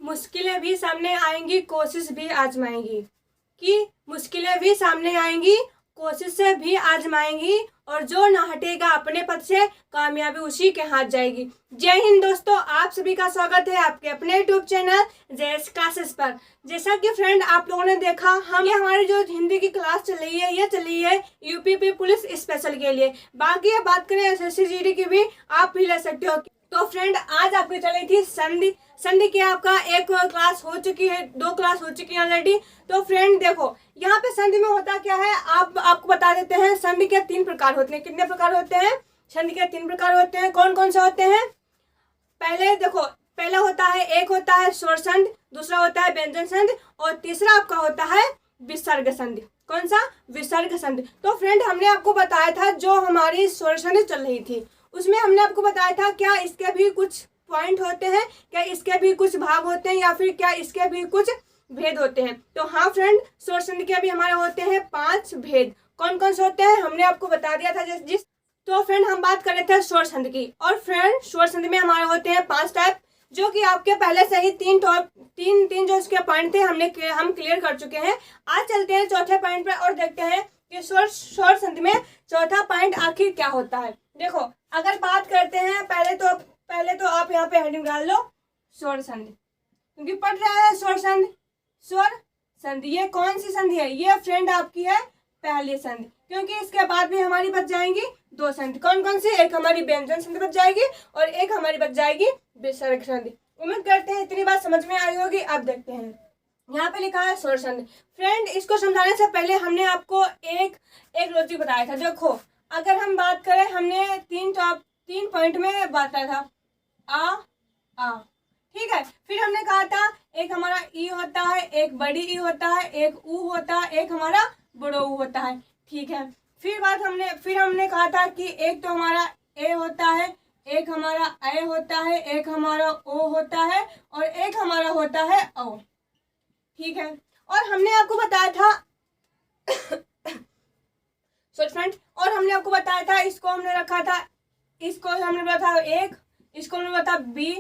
मुश्किलें भी सामने आएंगी, कोशिश भी आजमाएंगी। कि मुश्किलें भी सामने आएंगी, कोशिशें भी आजमाएंगी, और जो न हटेगा अपने पद से कामयाबी उसी के हाथ जाएगी। जय हिंद दोस्तों, आप सभी का स्वागत है आपके अपने यूट्यूब चैनल जेएस क्लासेस पर। जैसा कि फ्रेंड आप लोगों ने देखा, हमारी जो हिंदी की क्लास चल रही है, ये चल रही है यूपी पुलिस स्पेशल के लिए। बाकी बात करें एसएससी जीडी की भी आप भी ले सकते हो। तो फ्रेंड आज आपकी चली थी संधि। संधि की आपका एक क्लास हो चुकी है, 2 क्लास हो चुकी है ऑलरेडी। तो फ्रेंड देखो, यहाँ पे संधि में होता क्या है, आपको बता देते हैं। संधि के 3 प्रकार होते हैं। कितने प्रकार होते हैं? संधि के 3 प्रकार होते हैं। कौन कौन से होते हैं? पहले देखो, पहला होता है, एक होता है स्वर संधि, दूसरा होता है व्यंजन संधि, और तीसरा आपका होता है विसर्ग संधि। कौन सा? विसर्ग संधि। तो फ्रेंड हमने आपको बताया था, जो हमारी स्वर संधि चल रही थी उसमें हमने आपको बताया था, क्या इसके भी कुछ पॉइंट होते हैं, क्या इसके भी कुछ भाग होते हैं, या फिर क्या इसके भी कुछ भेद होते हैं। तो हाँ फ्रेंड, स्वर संधि के भी हमारे होते हैं 5 भेद। कौन कौन से होते हैं हमने आपको बता दिया था जिस तो फ्रेंड हम बात कर रहे थे स्वर संधि की। और फ्रेंड स्वर संधि में हमारे होते हैं 5 टाइप, जो कि आपके पहले से ही तीन जो इसके पॉइंट थे हम क्लियर कर चुके हैं। आज चलते हैं चौथे पॉइंट पर और देखते हैं कि स्वर संधि में चौथा पॉइंट आखिर क्या होता है। देखो, अगर बात करते हैं पहले तो आप यहाँ पे हेडिंग डाल लो स्वर संधि, क्योंकि पढ़ रहा है स्वर संधि। स्वर संधि ये कौन सी संधि है? ये फ्रेंड आपकी है पहली संधि, क्योंकि इसके बाद भी हमारी बच जाएंगी 2 संधि। कौन कौन सी? एक हमारी व्यंजन संधि बच जाएगी और एक हमारी बच जाएगी विसर्ग संधि। उम्मीद करते हैं इतनी बात समझ में आई होगी। अब देखते हैं, यहाँ पे लिखा है स्वर संधि। फ्रेंड इसको समझाने से पहले हमने आपको एक लॉजिक बताया था। देखो, अगर हम बात करें, हमने 3 पॉइंट में बताया था आ, ठीक है। फिर हमने कहा था एक हमारा ई होता है, एक बड़ी ई होता है, एक ऊ होता है, एक हमारा बड़ो ऊ होता है, ठीक है। फिर हमने कहा था कि एक तो हमारा ए होता है, एक हमारा ए होता है, एक हमारा ओ होता है, और एक हमारा होता है ओ, ठीक है। और हमने आपको बताया था फ्रेंड, और हमने आपको बताया था, इसको हमने रखा था, इसको हमने बोला था एक, इसको हमने बोला था बी,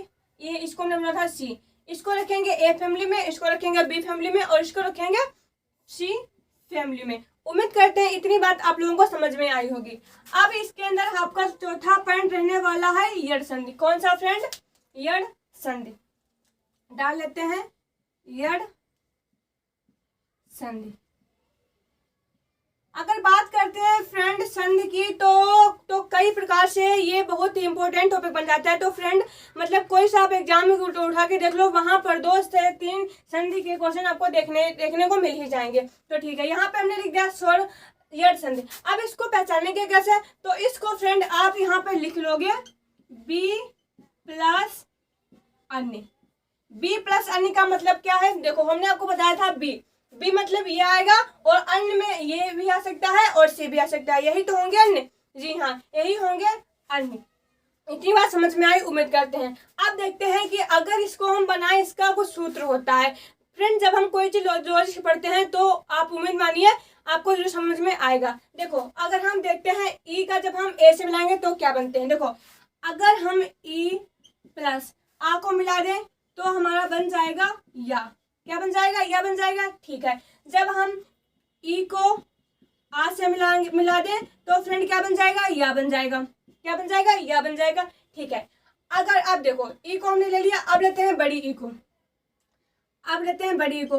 ये इसको हमने बोला था सी। इसको रखेंगे ए फैमिली में, इसको रखेंगे बी फैमिली में, और इसको रखेंगे सी फैमिली में। उम्मीद करते हैं इतनी बात आप लोगों को समझ में आई होगी। अब इसके अंदर आपका चौथा पॉइंट रहने वाला है यड़ संधि। कौन सा फ्रेंड? यड़ संधि। डाल लेते हैं यड़ संधि। अगर बात करते हैं फ्रेंड संधि की, तो कई प्रकार से ये बहुत ही इंपॉर्टेंट टॉपिक बन जाता है। तो फ्रेंड मतलब कोई सा आप एग्जाम में उठा के देख लो, वहां पर 2 से 3 संधि के क्वेश्चन आपको देखने को मिल ही जाएंगे। तो ठीक है, यहाँ पे हमने लिख दिया स्वर यड़ संधि। अब इसको पहचानने के कैसे? तो इसको फ्रेंड आप यहाँ पे लिख लोगे बी प्लस अन्य। बी प्लस अन्य का मतलब क्या है? देखो, हमने आपको बताया था बी मतलब ये आएगा, और अन्य में ये भी आ सकता है और सी भी आ सकता है। यही तो होंगे अन्य। जी हाँ, यही होंगे अन्य। इतनी बात समझ में आई उम्मीद करते हैं। अब देखते हैं कि अगर इसको हम बनाएं, इसका कुछ सूत्र होता है। फ्रेंड जब हम कोई चीज लॉजिक पढ़ते हैं तो आप उम्मीद मानिए आपको जरूर समझ में आएगा। देखो, अगर हम देखते हैं ई का जब हम ए से मिलाएंगे तो क्या बनते हैं। देखो, अगर हम ई प्लस आ को मिला दें तो हमारा बन जाएगा या। क्या बन जाएगा? या बन जाएगा, ठीक है। जब हम ई को आ से मिला दें तो फ्रेंड क्या बन जाएगा? या बन जाएगा। क्या बन जाएगा? या बन जाएगा, ठीक है। अगर अब देखो, ई को हमने ले लिया, अब लेते हैं बड़ी ई को।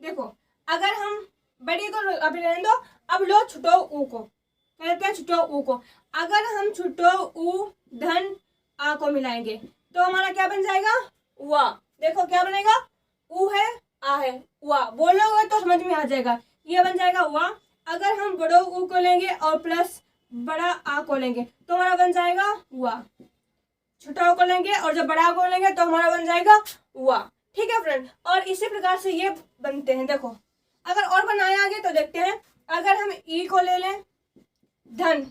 देखो, अगर हम बड़ी को अभी रहने दो, अब लो छुटो ऊ को, कहते हैं छुटो ऊ को। अगर हम छुटो ऊ धन आ को मिलाएंगे तो हमारा क्या बन जाएगा? वा। देखो क्या बनेगा? ऊ है, आ है, वा। बोलोगे तो समझ में आ जाएगा, ये बन जाएगा वा। अगर हम बड़ो ऊ को लेंगे और प्लस बड़ा आ को लेंगे तो हमारा बन जाएगा वा। छोटा को लेंगे और जब बड़ा को लेंगे तो हमारा बन जाएगा वा, ठीक है फ्रेंड। और इसी प्रकार से ये बनते हैं। देखो, अगर और बनाए आगे तो देखते हैं। अगर हम ई को ले लें धन,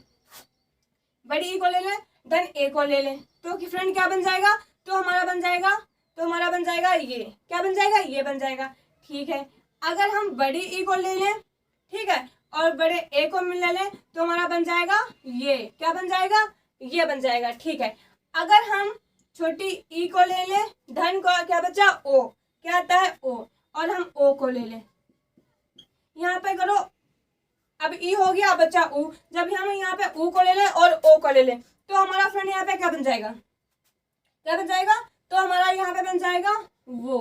बड़ी ई को ले लें, धन ए को ले लें, तो कि फ्रेंड क्या बन जाएगा? तो हमारा बन जाएगा ये। क्या बन जाएगा? ये बन जाएगा, ठीक है। अगर हम बड़ी ई को ले लें, ठीक है, और बड़े ए को मिला लें तो हमारा बन जाएगा ये। क्या बन जाएगा? ये बन जाएगा, ठीक है। अगर हम छोटी ई को ले लें, धन को क्या बचा ओ, क्या आता है ओ, और हम ओ को ले लें, यहाँ पे करो, अब ई हो गया, बचा ऊ। जब हम यहाँ पे ऊ को ले लें और ओ को ले लें तो हमारा फ्रेंड यहाँ पे क्या बन जाएगा, क्या बन जाएगा, तो हमारा यहाँ पे बन जाएगा वो,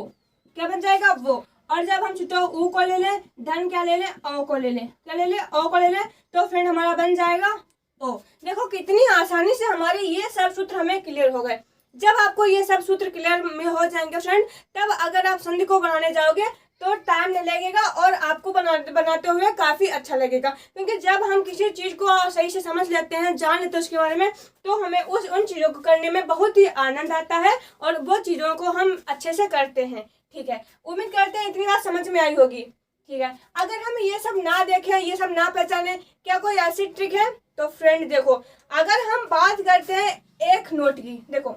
क्या बन जाएगा वो। और जब हम छुट्टा ऊ को ले लें, धन क्या ले लें, ओ को ले लें, क्या ले लें, ओ को ले लें, तो फ्रेंड हमारा बन जाएगा ओ। देखो कितनी आसानी से हमारे ये सब सूत्र हमें क्लियर हो गए। जब आपको ये सब सूत्र क्लियर में हो जाएंगे फ्रेंड, तब अगर आप संधि को बनाने जाओगे तो टाइम नहीं लगेगा और आपको बनाते हुए काफ़ी अच्छा लगेगा। क्योंकि जब हम किसी चीज़ को सही से समझ लेते हैं, जान लेते हैं उसके बारे में, तो हमें उन चीज़ों को करने में बहुत ही आनंद आता है और वो चीज़ों को हम अच्छे से करते हैं। ठीक है, उम्मीद करते हैं इतनी बात समझ में आई होगी। ठीक है, अगर हम ये सब ना देखें, ये सब ना पहचाने, क्या कोई ऐसी ट्रिक है? तो फ्रेंड देखो, अगर हम बात करते हैं एक नोट की, देखो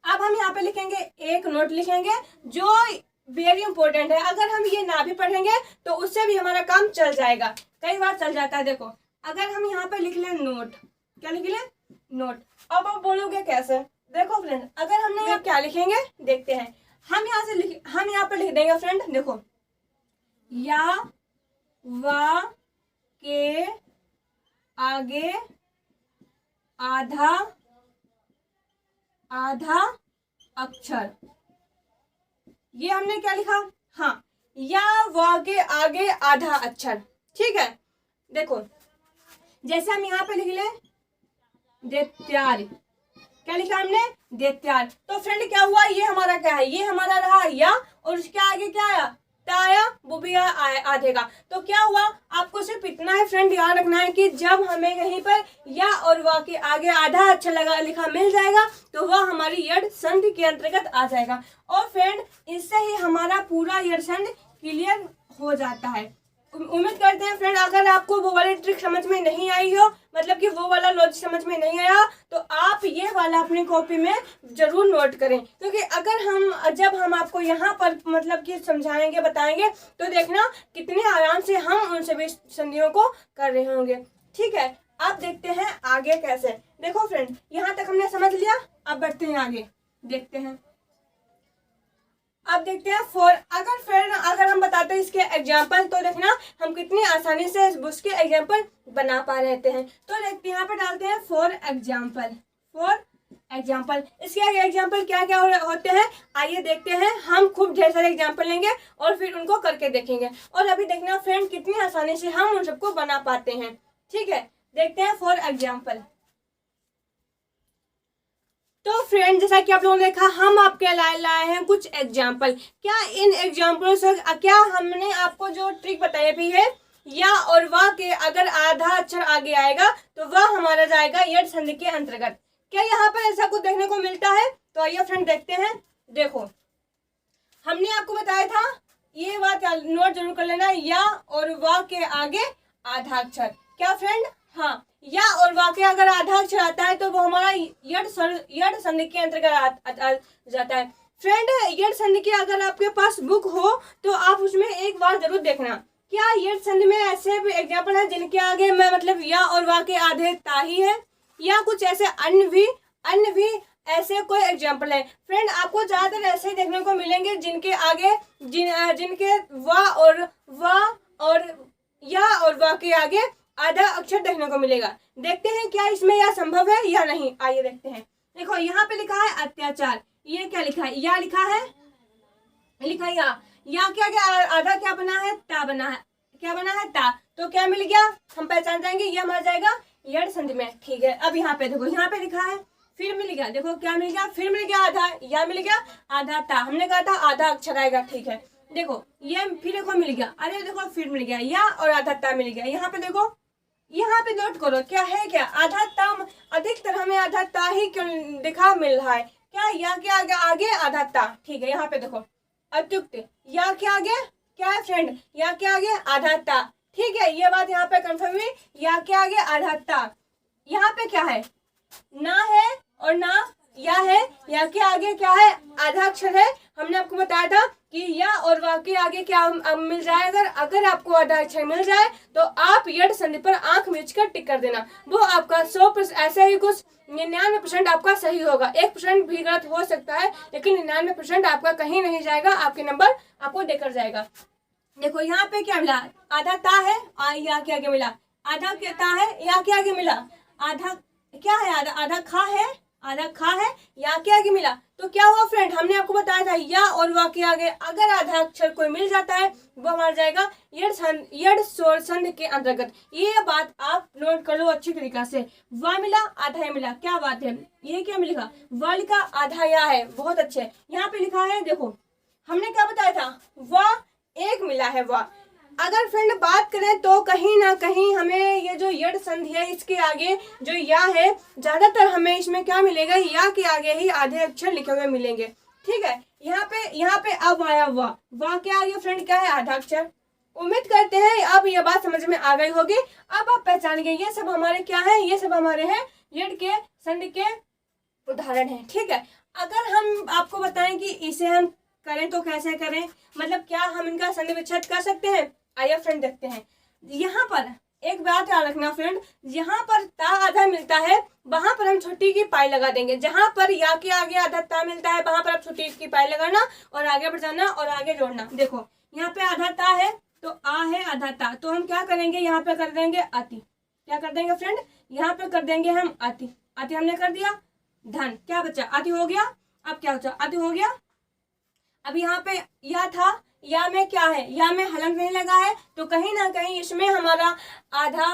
अब हम यहाँ पे लिखेंगे एक नोट लिखेंगे जो वेरी इंपॉर्टेंट है। अगर हम ये ना भी पढ़ेंगे तो उससे भी हमारा काम चल जाएगा, कई बार चल जाता है। देखो अगर हम यहाँ पे लिख लें नोट, क्या लिख लें, नोट। अब आप बोलोगे कैसे? देखो फ्रेंड, अगर हमने यहाँ क्या लिखेंगे देखते हैं। हम यहाँ पे लिख देंगे फ्रेंड, देखो या वा के आगे आधा अक्षर, ये हमने क्या लिखा, हाँ, या वा के आगे आधा अक्षर। ठीक है, देखो जैसे हम यहाँ पे लिख लें दैत्यार, क्या लिखा हमने, दैत्यार। तो फ्रेंड क्या हुआ, ये हमारा क्या है, ये हमारा रहा या, और उसके आगे क्या आया, ता आया, वो भी आधे का। तो क्या हुआ, आपको सिर्फ इतना है फ्रेंड याद रखना है कि जब हमें कहीं पर या और वा के आगे आधा अक्षर लिखा मिल जाएगा तो वह हमारी यड संधि के अंतर्गत आ जाएगा। और फ्रेंड इससे ही हमारा पूरा यड संधि क्लियर हो जाता है। उम्मीद करते हैं फ्रेंड अगर आपको वो वाली ट्रिक समझ में नहीं आई हो, मतलब कि वो वाला लॉजिक समझ में नहीं आया, तो आप ये वाला अपनी कॉपी में जरूर नोट करें। क्योंकि अगर जब हम आपको यहाँ पर मतलब कि समझाएंगे, बताएंगे, तो देखना कितने आराम से हम उन सभी संधियों को कर रहे होंगे। ठीक है, अब देखते हैं आगे कैसे। देखो फ्रेंड यहाँ तक हमने समझ लिया, अब बढ़ते हैं आगे, देखते हैं। अब देखते हैं अगर हम बताते हैं इसके एग्जाम्पल, तो देखना हम कितनी आसानी से उसके एग्जाम्पल बना पा रहे हैं। तो देखते हैं यहाँ पे डालते हैं फॉर एग्जाम्पल। इसके एग्जाम्पल क्या क्या होते हैं आइए देखते हैं। हम खूब ढेर सारे एग्जाम्पल लेंगे और फिर उनको करके देखेंगे। और अभी देखना फ्रेंड कितनी आसानी से हम उन सबको बना पाते हैं। ठीक है, देखते हैं फॉर एग्जाम्पल। तो फ्रेंड जैसा कि आप लोगों ने देखा, हम आपके लाए हैं कुछ एग्जाम्पल। क्या इन एग्जाम्पलों से क्या हमने आपको जो ट्रिक बताई भी है, या और वाह के अगर आधा अक्षर आगे आएगा तो वह हमारा जाएगा यड संधि के अंतर्गत। क्या यहाँ पर ऐसा कुछ देखने को मिलता है? तो आइए फ्रेंड देखते हैं। देखो हमने आपको बताया था, ये बात नोट जरूर कर लेना, या और वाह के आगे आधा अक्षर। क्या फ्रेंड? हाँ, या और वाक्य अगर आधा अक्षर आता है तो वो हमारा यड संधि के अंतर्गत आ जाता है। फ्रेंड यड संधि की अगर आपके पास बुक हो तो आप उसमें एक बार जरूर देखना, क्या यड संधि में ऐसे भी एग्जाम्पल है जिनके आगे में मतलब या और वाक्य आधे ता ही है, या कुछ ऐसे अन्य भी ऐसे कोई एग्जाम्पल है। फ्रेंड आपको ज्यादातर ऐसे ही देखने को मिलेंगे जिनके आगे जिनके वाह और या और वाक्य आगे आधा अक्षर देखने को मिलेगा। देखते हैं क्या इसमें यह संभव है या नहीं, आइए देखते हैं। देखो यहाँ पे लिखा है अत्याचार, ये क्या लिखा है, या लिखा है या क्या आधा क्या बना है, ता बना है, क्या बना है, ता। तो क्या मिल गया, हम पहचान जाएंगे, यह हमारा जाएगा यड संधि में। ठीक है, अब यहाँ पे देखो, यहाँ पे लिखा है फिर मिल गया, देखो क्या मिल गया, फिर मिल गया आधा, या मिल गया आधा ता। हमने कहा था आधा अक्षर आएगा। ठीक है, देखो ये फिर देखो मिल गया, अरे देखो फिर मिल गया, या और आधा ता मिल गया। यहाँ पे देखो, यहाँ पे नोट करो क्या है, क्या आधा ता, अधिकतर हमें आधा ता ही क्यों दिखा मिल रहा है, क्या या के आगे आधा ता। ठीक है, यहाँ पे देखो अत्युक्त, या के आगे क्या है फ्रेंड, या के आगे आधा ता। ठीक है, ये बात यहाँ पे कंफर्म हुई, या के आगे आधा ता। यहाँ पे क्या है, ना है और ना या है, या के आगे क्या है, आधा अक्षर है। हमने आपको बताया था कि या और वाह के आगे क्या अब मिल जाए। अगर आपको आधा अक्षर मिल जाए तो आप यड संधि पर आंख मीच कर टिक कर देना। वो आपका 100% ऐसा ही कुछ 99% आपका सही होगा। 1% भी गलत हो सकता है, लेकिन 99% आपका कहीं नहीं जाएगा, आपके नंबर आपको देकर जाएगा। देखो यहाँ पे क्या मिला, आधा ता है या के आगे मिला, आधा क्या ता है या के आगे मिला, आधा क्या है, आधा खा है, आधा खा है या के आगे मिला। तो क्या हुआ फ्रेंड, हमने आपको बताया था या और वा के आगे अगर आधा अक्षर कोई मिल जाता है वो हमारा जाएगा यड स्वर संधि के अंतर्गत। ये बात आप नोट कर लो अच्छी तरीका से। वा मिला आधा या मिला, क्या बात है, ये क्या मिलेगा, वा लिखा आधा या है, बहुत अच्छे। यहाँ पे लिखा है, देखो हमने क्या बताया था, वा एक मिला है वा। अगर फ्रेंड बात करें तो कहीं ना कहीं हमें ये जो यड संधि है इसके आगे जो या है, ज्यादातर हमें इसमें क्या मिलेगा, या के आगे ही आधे अक्षर लिखे हुए मिलेंगे। ठीक है, यहाँ पे अब आया वाह के आगे फ्रेंड क्या है, आधा अक्षर। उम्मीद करते हैं अब ये बात समझ में आ गई होगी। अब आप पहचान गए ये सब हमारे क्या है, ये सब हमारे हैं यड के संधि के उदाहरण है। ठीक है, अगर हम आपको बताएं कि इसे हम करें तो कैसे करें, मतलब क्या हम इनका संधि विच्छेद कर सकते हैं। आइए फ्रेंड देखते हैं। यहाँ पर एक बात याद रखना फ्रेंड, यहाँ पर ता आधा मिलता है वहां पर हम छोटी की पाई लगा देंगे। जहां पर या के आगे आधा ता मिलता है वहां पर आप छोटी की पाई लगाना और आगे बढ़ जाना और आगे जोड़ना। देखो यहाँ पे आधा ता है तो आ है आधा ता, तो हम क्या करेंगे, यहाँ पे कर देंगे आती। क्या कर देंगे फ्रेंड, यहाँ पे कर देंगे हम आती। आती हमने कर दिया, धन क्या बचा, आती हो गया। अब क्या बचा, आती हो गया। अब यहाँ पे या था, या में क्या है, या में हलंत नहीं लगा है, तो कहीं ना कहीं इसमें हमारा आधा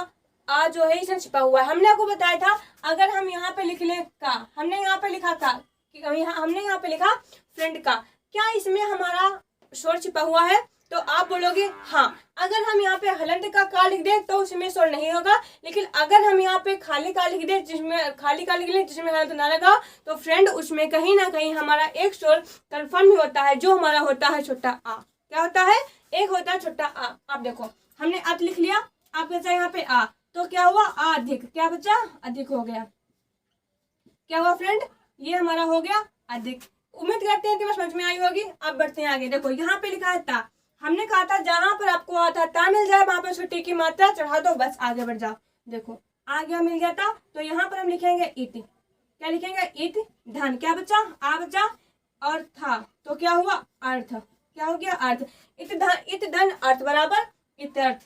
आ जो है इसमें छिपा हुआ है। हमने आपको बताया था अगर हम यहाँ पे लिख लें का, हमने यहाँ पे लिखा का, हमने यहाँ पे लिखा फ्रेंड का, क्या इसमें हमारा स्वर छिपा हुआ है, तो आप बोलोगे हाँ। अगर हम यहाँ पे हलंत का लिख दे तो उसमें स्वर नहीं होगा, लेकिन अगर हम यहाँ पे खाली का लिख दे, जिसमें खाली का लिख ले जिसमें हलंत ना लगा, तो फ्रेंड उसमें कहीं ना कहीं हमारा एक स्वर कंफर्म ही होता है, जो हमारा होता है छोटा आ। क्या होता है, एक होता है छोटा आ। अब देखो हमने अत लिख लिया, अब बचा यहाँ पे आ, तो क्या हुआ, आ अधिक, क्या बचा, अधिक हो गया। क्या हुआ फ्रेंड, ये हमारा हो गया अधिक। उम्मीद करते हैं कि मैं समझ में आई होगी। अब बढ़ते हैं आगे। देखो यहाँ पे लिखा है ता, हमने कहा था जहां पर आपको आता ता मिल जाए वहां पर छुट्टी की मात्रा चढ़ा दो, बस आगे बढ़ जाओ। देखो आ गया, मिल गया था, तो यहाँ पर हम लिखेंगे इत। क्या लिखेंगे, इत धन, क्या बचा, आ बचा और था, तो क्या हुआ अर्थ। क्या हो गया, अर्थ। इत धन अर्थ बराबर इत्यर्थ,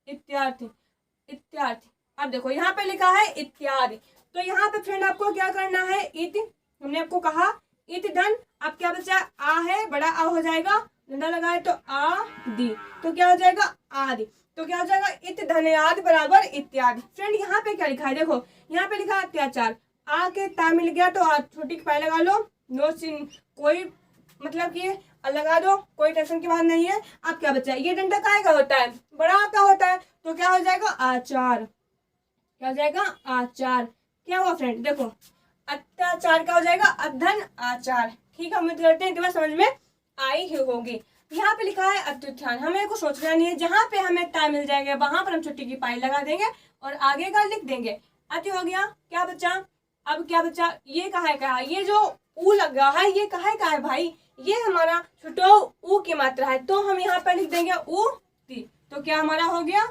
इत्यार्थ, इत्यार्थ। अब देखो यहाँ पे लिखा है इत्यादि, तो यहाँ पे फ्रेंड आपको क्या करना है, इत हमने आपको कहा इत धन, अब क्या बचा, आ है, बड़ा आ हो जाएगा, डंडा लगाए तो आदि, तो क्या हो जाएगा आदि, तो क्या हो जाएगा इत धनयाद बराबर इत्यादि। फ्रेंड यहाँ पे क्या लिखा है, देखो यहाँ पे लिखा है अत्याचार, आ के ता मिल गया तो छोटी पाई लगा लो, नो सिन कोई मतलब कि लगा दो, कोई टेंशन की बात नहीं है। अब क्या बचा, ये डंडा काय का होता है, बड़ा का होता है, तो क्या हो जाएगा आचार। क्या हो जाएगा आचार। क्या हुआ फ्रेंड, देखो अत्याचार का हो जाएगा अधन आचार। ठीक है, उम्मीद करते हैं कि समझ में आई ही होगी। यहाँ पे लिखा है अत्युत्थान, हमें कुछ सोचना नहीं है, जहां पे हमें ता मिल जाएगा वहां पर हम छोटी की पाई लगा देंगे और आगे का लिख देंगे। अति हो गया, क्या बचा, अब क्या बचा, ये कहा है, कहा ये जो ऊ लगा है ये कहा है भाई, ये हमारा छोटो ऊ की मात्रा है, तो हम यहाँ पर लिख देंगे उक्ति, तो क्या हमारा हो गया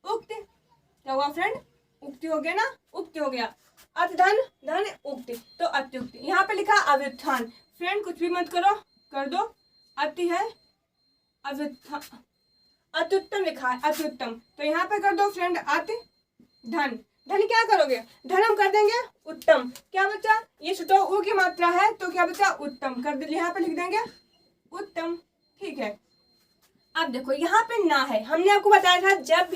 उक्ति। क्या हुआ फ्रेंड, उक्ति हो गया ना, उक्ति हो गया। अत धन धन उक्ति, तो अत्युक्ति। यहाँ पे लिखा अव्युत्थान, फ्रेंड कुछ भी मत करो, कर दो, अति है अव्युत्थान, अत्युत्तम लिखा है अत्युत्तम, तो यहाँ पे कर दो फ्रेंड अति धन। धन क्या करोगे, धन हम कर देंगे उत्तम। क्या बचा, ये छोटा ऊ की मात्रा है तो क्या बचा उत्तम, कर दे, यहाँ पे लिख देंगे उत्तम। ठीक है, अब देखो यहाँ पे ना है, हमने आपको बताया था जब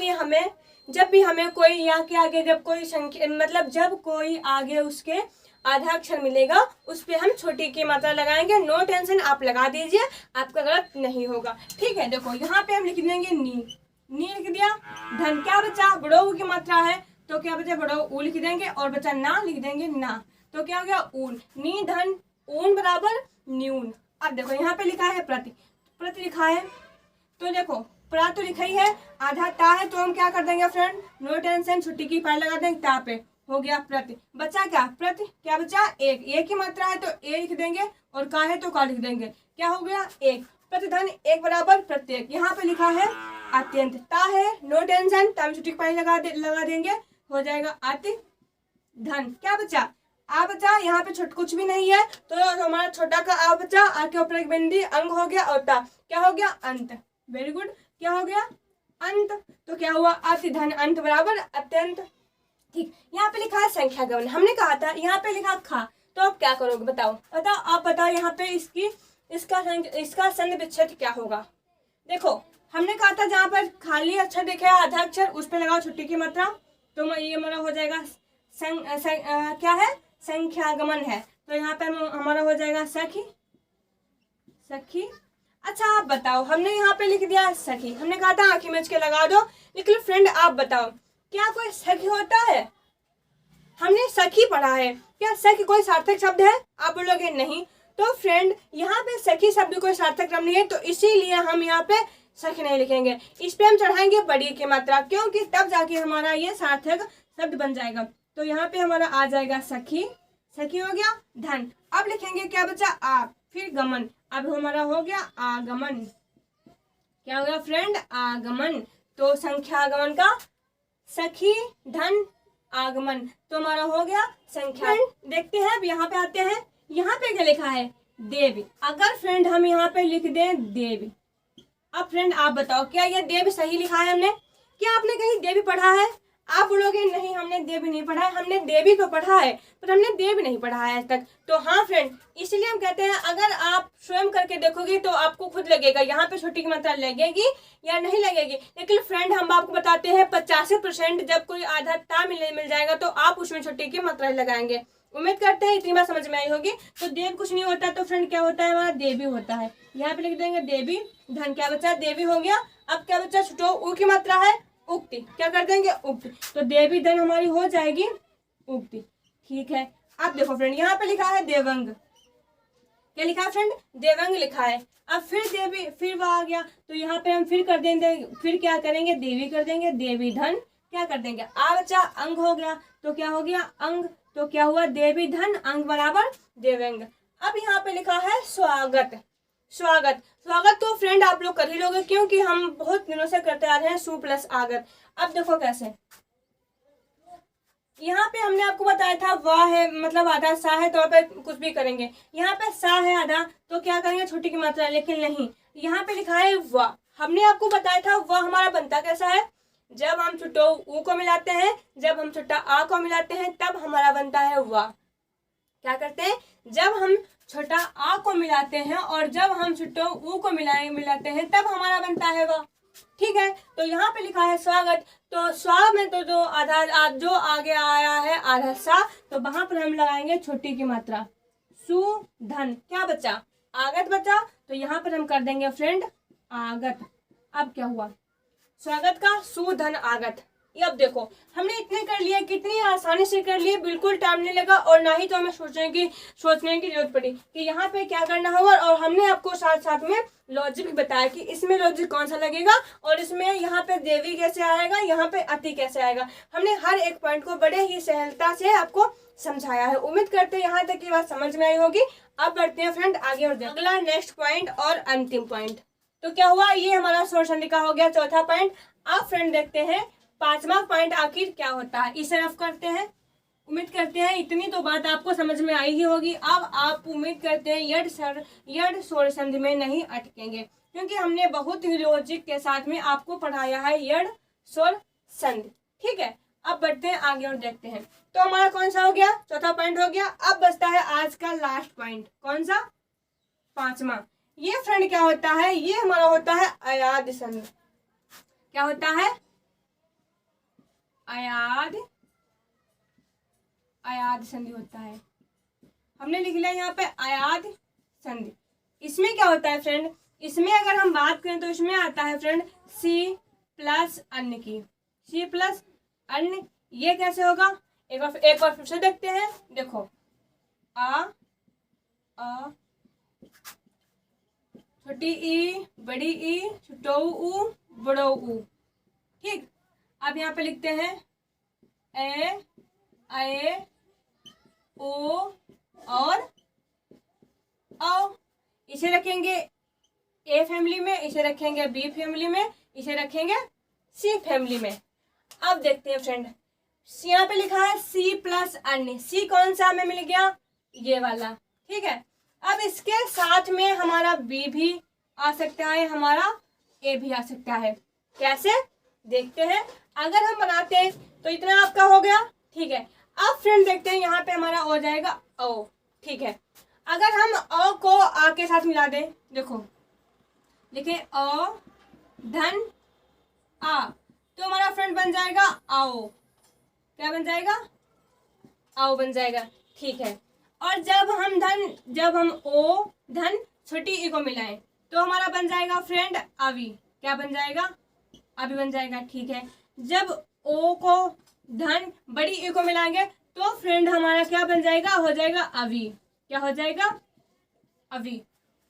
भी हमें कोई यहाँ के आगे जब कोई संख्या मतलब जब कोई आगे उसके आधा अक्षर मिलेगा उस पे हम छोटी की मात्रा लगाएंगे। नो टेंशन, आप लगा दीजिए, आपका गलत नहीं होगा। ठीक है, देखो यहाँ पे हम लिख देंगे नी लिख दिया। धन क्या बचा, बड़ो की मात्रा है तो क्या बचा बड़ो ऊ लिख देंगे और बचा ना लिख देंगे ना, तो क्या हो गया ऊन। नी धन ऊन बराबर न्यून। अब देखो यहाँ पे लिखा है प्रति, प्रति लिखा है तो देखो प्रा तो लिखा ही है, आधा ता है तो हम क्या कर देंगे फ्रेंड, नो टेंशन, छुट्टी की पाई लगा देंगे ता पे, हो गया प्रति। बचा क्या, प्रति क्या बचा एक, एक की मात्रा है तो ए लिख देंगे और का है तो का लिख देंगे, क्या हो गया एक। प्रतिधन एक बराबर प्रत्येक। यहाँ पे लिखा है अत्यंत, ता है नो टेंशन, ता में छुट्टी पानी लगा देंगे, हो जाएगा अति धन। क्या बचा? आ बचा। यहाँ पे कुछ भी नहीं है तो हमारा छोटा का आ बचा, आ के ऊपर एक बिंदी, अंग हो गया, और ता क्या हो गया? अंत। वेरी गुड, क्या हो गया? अंत। तो क्या हुआ? अति धन अंत बराबर अत्यंत। ठीक, यहाँ पे लिखा है संख्या गमन। हमने कहा था यहाँ पे लिखा खा, तो आप क्या करोगे? बताओ आप बताओ यहाँ पे इसका संधि विच्छेद क्या होगा? देखो हमने कहा था जहाँ पर खाली अक्षर दिखे आधा अक्षर उस पे लगाओ छुट्टी की मात्रा, तो ये हमारा हो जाएगा क्या है? संख्यागमन है, तो यहाँ पे हमारा हो जाएगा सखी। सखी। अच्छा आप बताओ, हमने यहाँ पे लिख दिया सखी, हमने कहा था आंखें मिच के लगा दो, लेकिन फ्रेंड आप बताओ क्या कोई सखी होता है? हमने सखी पढ़ा है, क्या सखी कोई सार्थक शब्द है? आप बोलोगे नहीं। तो फ्रेंड यहाँ पे सखी शब्द कोई सार्थक क्रम नहीं है, तो इसीलिए हम यहाँ पे सखी नहीं लिखेंगे, इस पे हम चढ़ाएंगे बड़ी की मात्रा, क्योंकि तब जाके हमारा ये सार्थक शब्द बन जाएगा। तो यहाँ पे हमारा आ जाएगा सखी। सखी हो गया। धन। अब लिखेंगे क्या बचा? आ, फिर गमन, अब हमारा हो गया आगमन। क्या हो गया फ्रेंड? आगमन। तो संख्यागमन का सखी धन आगमन, तो हमारा हो गया संख्या। देखते हैं अब यहाँ पे आते हैं, यहाँ पे क्या लिखा है? देवी। अगर फ्रेंड हम यहाँ पे लिख दें देवी, अब फ्रेंड आप बताओ क्या ये देवी सही लिखा है हमने? क्या आपने कहीं देवी पढ़ा है? आप बोलोगे नहीं हमने देवी नहीं पढ़ा है, हमने देवी तो पढ़ा है पर हमने देवी नहीं पढ़ा है आज तक। तो हाँ फ्रेंड, इसलिए हम कहते हैं अगर आप स्वयं करके देखोगे तो आपको खुद लगेगा यहाँ पे छुट्टी की मात्रा लगेगी या नहीं लगेगी। लेकिन फ्रेंड हम आपको बताते हैं 85% जब कोई आधा ता मिल जाएगा तो आप उसमें छुट्टी की मात्रा लगाएंगे। उम्मीद करते हैं इतनी बात समझ में आई होगी। तो देव कुछ नहीं होता तो फ्रेंड क्या होता है? हमारा देवी होता है। यहाँ पे लिख देंगे देवी। धन क्या बचा? देवी हो गया। अब क्या बचा? छुटो ऊ की मात्रा है उक्ति, क्या कर देंगे? उक्ति। तो देवी धन हमारी हो जाएगी उक्ति। ठीक है, अब देखो फ्रेंड यहाँ पे लिखा है देवंग। क्या लिखा है फ्रेंड? देवंग लिखा है। अब फिर देवी, फिर वह आ गया, तो यहाँ पे हम फिर कर देंगे, फिर क्या करेंगे? देवी कर देंगे। देवी धन क्या कर देंगे? आ बचा, अंग हो गया, तो क्या हो गया? अंग। तो क्या हुआ? देवी धन अंग बराबर देवंग। अब यहाँ पे लिखा है स्वागत। स्वागत। स्वागत तो फ्रेंड आप लोग कर ही लोगे क्योंकि हम बहुत दिनों से करते आ रहे हैं सु प्लस आगत। अब देखो कैसे, यहाँ पे हमने आपको बताया था वाह है मतलब आधा, सा है तो पे कुछ भी करेंगे। यहाँ पे सा है आधा तो क्या करेंगे? छुट्टी की मात्रा, लेकिन नहीं, यहाँ पे लिखा है वाह। हमने आपको बताया था वाह हमारा बनता कैसा है? जब हम छुट्टो ऊ को मिलाते हैं, जब हम छुट्टा आ को मिलाते हैं, तब हमारा बनता है वाह। क्या करते हैं? जब हम छोटा आ को मिलाते हैं और जब हम छुट्टो ऊ को मिलाते हैं तब हमारा बनता है वाह। ठीक है, तो यहाँ पे लिखा है स्वागत, तो स्वा में तो जो आगे आया है आधा सा, तो वहां पर हम लगाएंगे छोटी की मात्रा सु धन। क्या बचा? आगत बचा, तो यहाँ पर हम कर देंगे फ्रेंड आगत। अब क्या हुआ? स्वागत का सु धन आगत। ये अब देखो हमने इतने कर लिए, कितनी आसानी से कर लिए, बिल्कुल टाइम नहीं लगा और ना ही तो हमें सोचने की जरूरत पड़ी कि यहाँ पे क्या करना होगा। और हमने आपको साथ साथ में लॉजिक भी बताया कि इसमें लॉजिक कौन सा लगेगा और इसमें यहाँ पे देवी कैसे आएगा, यहाँ पे अति कैसे आएगा। हमने हर एक पॉइंट को बड़े ही सहजता से आपको समझाया है। उम्मीद करते हैं यहाँ तक की बात समझ में आई होगी। अब बढ़ते हैं फ्रेंड आगे और अगला नेक्स्ट पॉइंट और अंतिम पॉइंट। तो क्या हुआ? ये हमारा सोर्सन का हो गया चौथा पॉइंट। अब फ्रेंड देखते हैं पांचवा पॉइंट आखिर क्या होता है, इसे रफ करते हैं। उम्मीद करते हैं इतनी तो बात आपको समझ में आई ही होगी। अब आप उम्मीद करते हैं यड स्वर संधि में नहीं अटकेंगे क्योंकि हमने बहुत ही लॉजिक के साथ में आपको पढ़ाया है यड स्वर संधि। ठीक है, अब बढ़ते हैं आगे और देखते हैं। तो हमारा कौन सा हो गया? चौथा पॉइंट हो गया। अब बचता है आज का लास्ट पॉइंट, कौन सा? पांचवा। ये फ्रेंड क्या होता है? ये हमारा होता है अयाद संधि। क्या होता है? अयाद संधि होता है। हमने लिख लिया यहाँ पे अयाद संधि। इसमें क्या होता है फ्रेंड? इसमें अगर हम बात करें तो इसमें आता है फ्रेंड सी प्लस अन्य की। सी प्लस अन्य, ये कैसे होगा? एक बार फिर से देखते हैं। देखो आ छोटी ई बड़ी ई छोटो ऊ बड़ो ऊ। ठीक, अब यहाँ पे लिखते हैं ए ओ और औ। इसे रखेंगे ए फैमिली में, इसे रखेंगे बी फैमिली में, इसे रखेंगे सी फैमिली में। अब देखते हैं फ्रेंड, यहाँ पे लिखा है सी प्लस अन्य। सी कौन सा हमें मिल गया? ये वाला, ठीक है। अब इसके साथ में हमारा बी भी आ सकता है, हमारा ए भी आ सकता है। कैसे देखते हैं। अगर हम बनाते हैं तो इतना आपका हो गया, ठीक है। अब फ्रेंड देखते हैं, यहाँ पे हमारा हो जाएगा ओ, ठीक है। अगर हम ओ को आ के साथ मिला दें, देखो लिखे ओ धन आ, तो हमारा फ्रेंड बन जाएगा आओ। क्या बन जाएगा? आओ बन जाएगा, ठीक है। और जब हम ओ धन छोटी ई को मिलाएं तो हमारा बन जाएगा फ्रेंड अवी। क्या बन जाएगा? अभी बन जाएगा, ठीक है। जब ओ को धन बड़ी ई को मिलाएंगे तो फ्रेंड हमारा क्या बन जाएगा? हो जाएगा अभी। क्या हो जाएगा? अभी।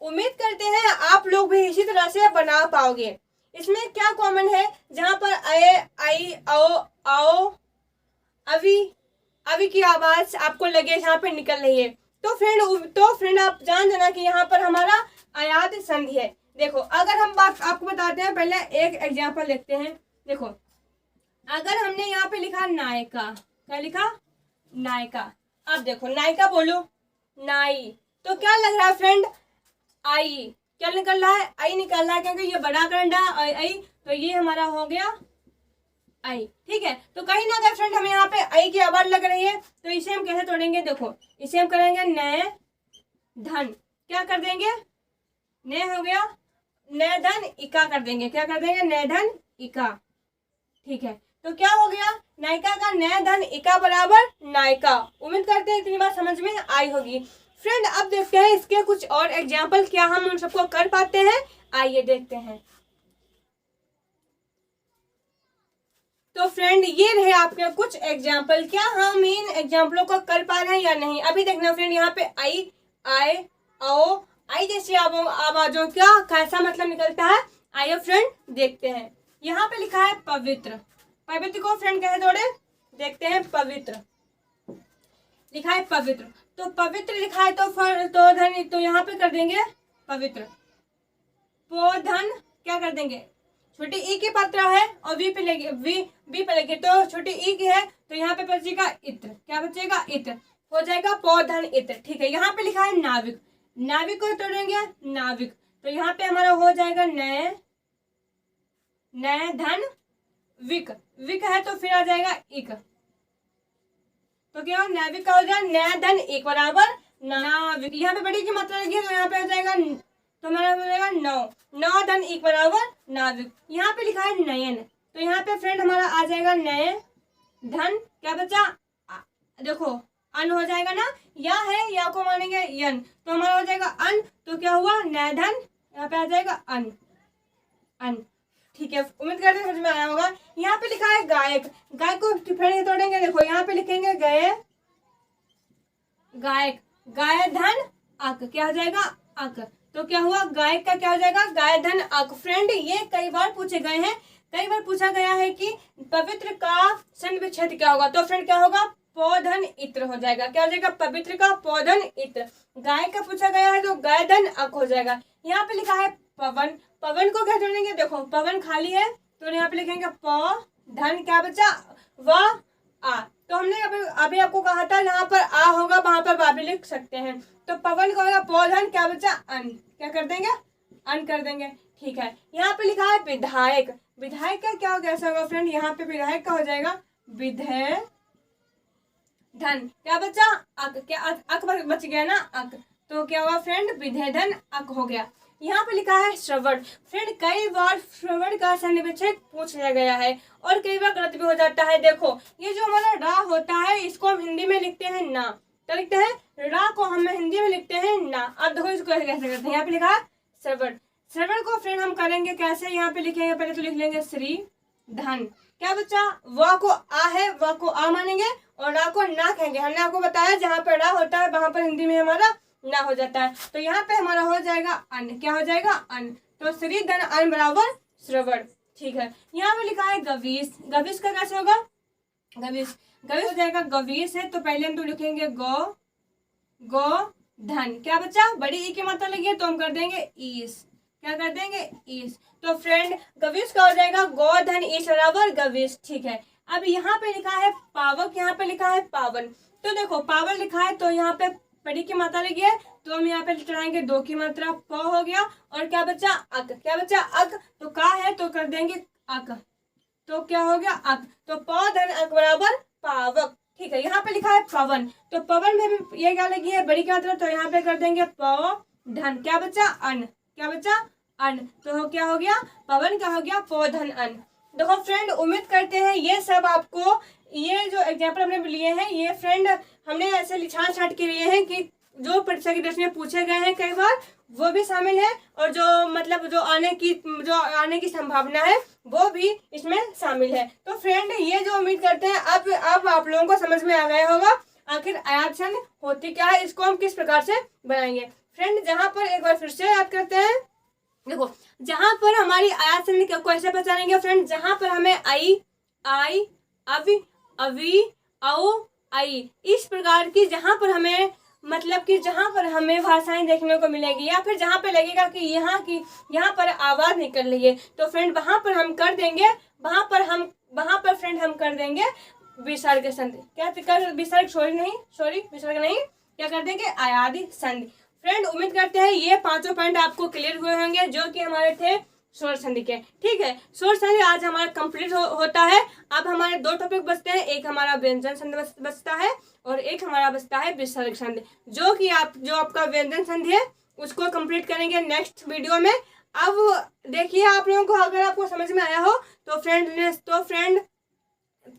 उम्मीद करते हैं आप लोग भी इसी तरह से बना पाओगे। इसमें क्या कॉमन है? जहां पर ए, आई, ओ, आओ, अभी, अभी की आवाज आपको लगे यहाँ पे निकल रही है तो फ्रेंड आप जान देना कि यहाँ पर हमारा आयात संधि है। देखो, अगर हम बात आपको बताते हैं, पहले एक एग्जांपल देखते हैं। देखो, अगर हमने यहाँ पे लिखा नायिका, क्या लिखा? नायिका। अब देखो, नायिका बोलो, नाई, तो क्या लग रहा है फ्रेंड? आई। क्या निकल रहा है? आई निकल रहा है, क्योंकि ये बड़ा करंडा आई, तो ये हमारा हो गया आई, ठीक है। तो कहीं ना कहीं फ्रेंड हमें यहाँ पे आई की आवाज लग रही है, तो इसे हम कैसे तोड़ेंगे? देखो, इसे हम करेंगे नए धन। क्या कर देंगे? ने हो गया, नए धन इका कर देंगे। क्या कर देंगे? नए धन इका, ठीक है। तो क्या हो गया? नायिका का नए धन इका बराबर नायिका। उम्मीद करते हैं इतनी बात समझ में आई होगी। फ्रेंड अब देखते हैं इसके कुछ और एग्जाम्पल, क्या हम उन सबको कर पाते हैं। आइए देखते हैं। तो फ्रेंड ये रहे आपके कुछ एग्जाम्पल, क्या हम इन एग्जाम्पलों को कर पा रहे हैं या नहीं। अभी देखना फ्रेंड, यहाँ पे आई, आए, आओ, आई जैसी आवाजों का कैसा मतलब निकलता है। आइए फ्रेंड देखते हैं। यहाँ पे लिखा है पवित्र। पवित्र को फ्रेंड कैसे तोड़े? देखते हैं। पवित्र लिखा है, पवित्र, तो पवित्र लिखा है तो धन, तो यहाँ पे कर देंगे पवित्र। पो धन क्या कर देंगे? छोटी ई की मात्रा है और वी पे लगे, बी पे लगे, तो छोटी ई की है, तो यहाँ पे बचेगा इत्र। क्या बचेगा? इत्र। हो जाएगा पौधन इत्र, ठीक है। यहाँ पे लिखा है नाविक। नाविक को तोड़ेंगे नाविक, तो यहाँ पे हमारा हो जाएगा नए धन विक। विक है तो फिर आ जाएगा इक, तो क्या नाविक का हो जाएगा नया धन एक बराबर नाविक। यहाँ पे बड़ी की मात्रा लगी है, तो यहाँ पे हो जाएगा, तो हमारा हो जाएगा नौ धन एक बराबर नाविक। यहाँ पे लिखा है नयन, तो यहाँ पे फ्रेंड हमारा आ जाएगा नए धन, क्या बचा? देखो अन हो जाएगा ना, या है, या को मानेंगे यन, तो हमारा हो जाएगा अन, तो क्या हुआ? नए धन, यहाँ पे आ जाएगा अन, अन, ठीक है। उम्मीद करते हैं समझ में आया होगा। यहाँ पे लिखा है गायक। गायक को फिर तोड़ेंगे। देखो, यहाँ पे लिखेंगे गए गायक, गाय धन अक, क्या हो जाएगा? अक, तो क्या हुआ? गायक का क्या हो जाएगा? गाय धन अक। फ्रेंड ये कई बार पूछे गए हैं, कई बार पूछा गया है कि पवित्र का संधि विच्छेद क्या होगा, तो फ्रेंड क्या होगा? पौधन इत्र हो जाएगा। क्या हो जाएगा? पवित्र का पौधन इत्र। गाय का पूछा गया है तो गाय धन अक हो जाएगा। यहाँ पे लिखा है पवन। पवन को क्या जोड़ेंगे? देखो, पवन खाली है, तो यहाँ पे लिखेंगे प धन, क्या बचा? व आ, तो हमने अभी आपको कहा था जहाँ पर आ होगा वहां पर बा भी लिख सकते हैं। तो पवन का होगा पौधन, क्या बचा? अन, क्या कर देंगे? अन कर देंगे, ठीक है। यहाँ पे लिखा है विधायक। विधायक का क्या कैसा होगा फ्रेंड? यहाँ पे विधायक का हो जाएगा विधेय धन, क्या बचा? अक। क्या अक बच गया ना, अक, तो क्या हुआ फ्रेंड? विधेय धन अक हो गया। यहाँ पे लिखा है श्रवण। फ्रेंड कई बार श्रवण का संधि विच्छेद पूछ लिया गया है और कई बार गलत भी हो जाता है। देखो, ये जो हमारा रा होता है, इसको हम हिंदी में लिखते हैं ना, क्या लिखते हैं? रा को हम हिंदी में लिखते हैं ना। अब देखो इसको कैसे करते हैं। यहाँ पे लिखा है श्रवण। श्रवण को फ्रेंड हम करेंगे कैसे? यहाँ पे लिखेंगे, पहले तो लिख लेंगे श्री धन, क्या बच्चा? व को आ है, व को आ मानेंगे और रा को ना कहेंगे। हमने आपको बताया जहाँ पे रा होता है वहां पर हिंदी में हमारा ना हो जाता है, तो यहाँ पे हमारा हो जाएगा अन। क्या हो जाएगा? अन, तो श्री धन अन बराबर श्रवण, ठीक है। यहाँ पे लिखा है गवीस। गवीस का कैसे होगा? गवीस, गवीस हो जाएगा गवीस है, तो पहले हम तो लिखेंगे गो धन, क्या बच्चा? बड़ी ई की मात्रा लगी है तो हम कर देंगे ईस, क्या कर देंगे, इस। तो फ्रेंड गविश का हो जाएगा गोधन इस बराबर गविश, ठीक है। अब यहाँ पे लिखा है पावक, यहाँ पे लिखा है पावन। तो देखो पावन लिखा है तो यहाँ पे पड़ी की मात्रा लगी है, तो हम यहाँ पे चढ़ाएंगे 2 की मात्रा, प हो गया। और क्या बचा, अक। क्या बचा, अक। तो का है तो कर देंगे अक, तो क्या हो गया, अक। तो प धन अक बराबर पावक, ठीक है। यहाँ पे लिखा है पवन, तो पवन में भी ये क्या लगी है, बड़ी की मात्रा, तो यहाँ पे कर देंगे प धन। क्या बचा, अन। क्या बचा, अन। तो क्या हो गया, पवन क्या हो गया, प धन अन। देखो फ्रेंड उम्मीद करते हैं ये सब आपको, ये जो एग्जाम्पल हमने लिए हैं ये फ्रेंड हमने ऐसे छांट छांट के लिए हैं कि जो परीक्षा की दृष्टि में पूछे गए हैं कई बार वो भी शामिल है, और जो मतलब जो आने की संभावना है वो भी इसमें शामिल है। तो फ्रेंड ये जो उम्मीद करते हैं अब आप लोगों को समझ में आ गया होगा आखिर आयात संधि होती क्या है, इसको हम किस प्रकार से बनाएंगे। फ्रेंड जहाँ पर एक बार फिर से याद करते हैं, देखो जहां पर हमारी आयात संधि को ऐसे पहचानेंगे फ्रेंड, जहां पर हमें आई, अवि, अवी, औ, आई, इस प्रकार की जहां पर हमें मतलब कि जहां पर हमें भाषाएं देखने को मिलेगी, या फिर जहां पे लगेगा कि यहाँ पर आवाज निकल रही है, तो फ्रेंड वहां पर हम कर देंगे, वहां पर फ्रेंड हम कर देंगे विसर्ग संधि। क्या कर, विसर्ग विसर्ग नहीं, क्या कर देंगे, आयादी संधि। फ्रेंड उम्मीद करते हैं ये 5 पॉइंट आपको क्लियर हुए होंगे जो कि हमारे थे स्वर संधि के, ठीक है। स्वर संधि आज हमारा कंप्लीट होता है। अब हमारे 2 टॉपिक बचते हैं, एक हमारा व्यंजन संधि बचता है और एक हमारा बचता है विसर्ग संधि, जो आपका व्यंजन संधि है उसको कंप्लीट करेंगे नेक्स्ट वीडियो में। अब देखिए आप लोगों को अगर आपको समझ में आया हो तो फ्रेंड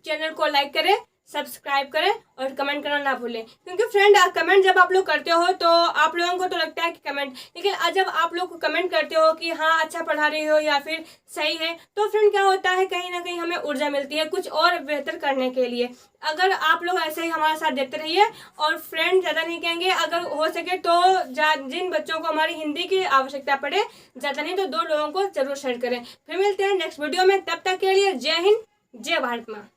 चैनल को लाइक करें, सब्सक्राइब करें और कमेंट करना ना भूलें, क्योंकि फ्रेंड कमेंट जब आप लोग करते हो तो आप लोगों को तो लगता है कि कमेंट, लेकिन जब आप लोग कमेंट करते हो कि हाँ अच्छा पढ़ा रही हो या फिर सही है, तो फ्रेंड क्या होता है कहीं ना कहीं हमें ऊर्जा मिलती है कुछ और बेहतर करने के लिए। अगर आप लोग ऐसे ही हमारे साथ देखते रहिए, और फ्रेंड ज़्यादा नहीं कहेंगे, अगर हो सके तो जिन बच्चों को हमारी हिंदी की आवश्यकता पड़े, ज़्यादा नहीं तो 2 लोगों को जरूर शेयर करें। फिर मिलते हैं नेक्स्ट वीडियो में, तब तक के लिए जय हिंद, जय भारत माँ।